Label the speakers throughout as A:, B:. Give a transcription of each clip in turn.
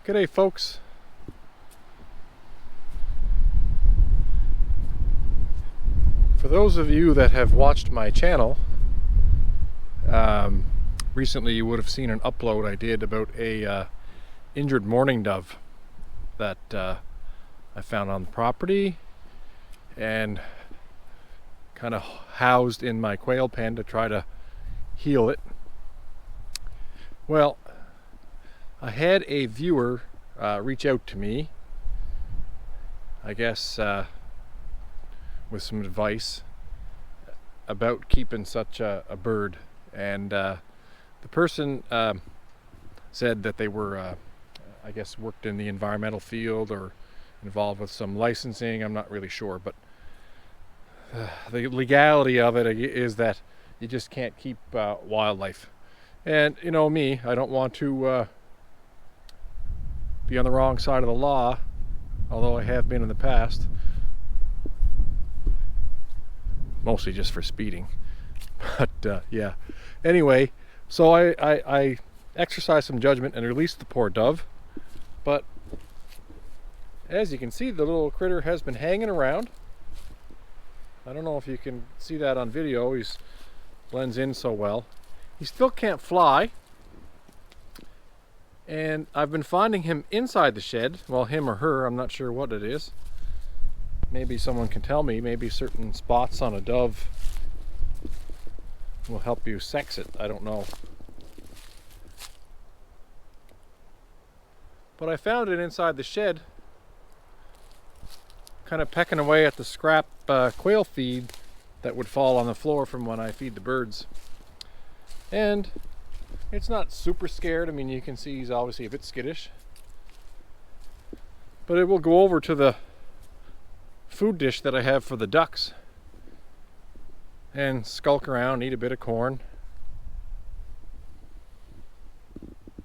A: G'day folks. For those of you that have watched my channel, recently you would have seen an upload I did about a injured mourning dove that I found on the property and kind of housed in my quail pen to try to heal it. Well, I had a viewer reach out to me, I guess with some advice about keeping such a bird, and the person said that they were I guess worked in the environmental field or involved with some licensing. I'm not really sure, but the legality of it is that you just can't keep wildlife. And you know me, I don't want to be on the wrong side of the law, although I have been in the past, mostly just for speeding. But yeah, anyway, so I exercised some judgment and released the poor dove. But as you can see, the little critter has been hanging around. I don't know if you can see that on video. He blends in so well. He still can't fly, and I've been finding him inside the shed. Well, him or her, I'm not sure what it is. Maybe someone can tell me. Maybe certain spots on a dove will help you sex it. I don't know. But I found it inside the shed, kind of pecking away at the scrap quail feed that would fall on the floor from when I feed the birds. And it's not super scared. I mean, you can see he's obviously a bit skittish. But it will go over to the food dish that I have for the ducks and skulk around, eat a bit of corn.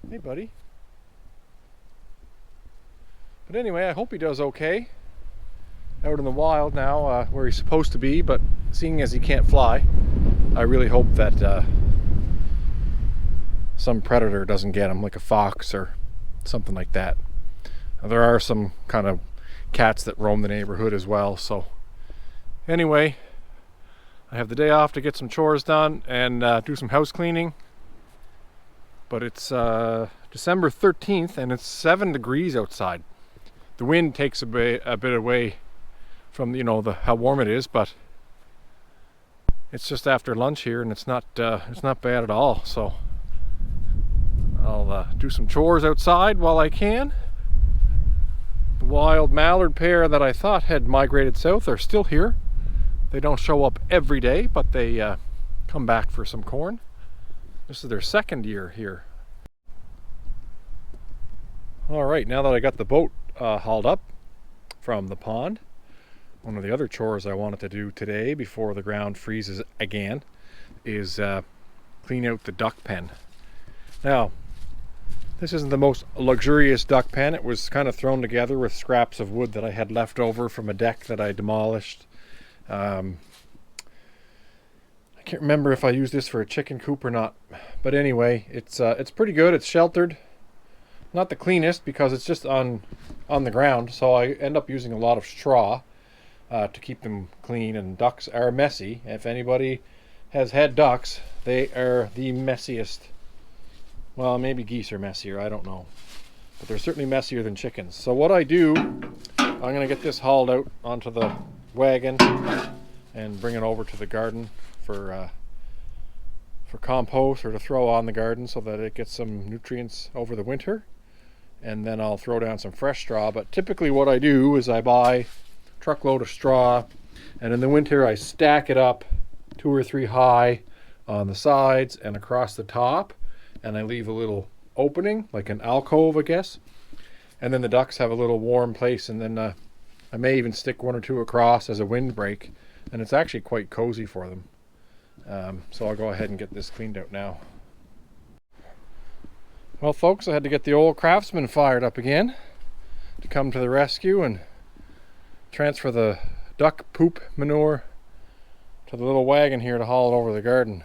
A: Hey buddy. But anyway, I hope he does okay out in the wild now, where he's supposed to be. But seeing as he can't fly, I really hope that some predator doesn't get him, like a fox or something like that. There are some kind of cats that roam the neighborhood as well. So anyway, I have the day off to get some chores done and do some house cleaning. But it's December 13th and it's 7 degrees outside. The wind takes a bit away from, you know, how warm it is, but it's just after lunch here and it's not bad at all. So I'll do some chores outside while I can. The wild mallard pair that I thought had migrated south are still here. They don't show up every day, but they come back for some corn. This is their second year here. All right, now that I got the boat hauled up from the pond, one of the other chores I wanted to do today before the ground freezes again is clean out the duck pen. Now, this isn't the most luxurious duck pen. It was kind of thrown together with scraps of wood that I had left over from a deck that I demolished. I can't remember if I used this for a chicken coop or not, but anyway, it's pretty good. It's sheltered. Not the cleanest because it's just on the ground, so I end up using a lot of straw to keep them clean, and ducks are messy. If anybody has had ducks, they are the messiest. Well, maybe geese are messier, I don't know. But they're certainly messier than chickens. So what I do, I'm going to get this hauled out onto the wagon and bring it over to the garden for compost or to throw on the garden so that it gets some nutrients over the winter. And then I'll throw down some fresh straw. But typically what I do is I buy a truckload of straw, and in the winter I stack it up 2 or 3 high on the sides and across the top. And I leave a little opening, like an alcove, I guess. And then the ducks have a little warm place, and then I may even stick 1 or 2 across as a windbreak, and it's actually quite cozy for them. So I'll go ahead and get this cleaned out now. Well folks, I had to get the old Craftsman fired up again to come to the rescue and transfer the duck poop manure to the little wagon here to haul it over the garden.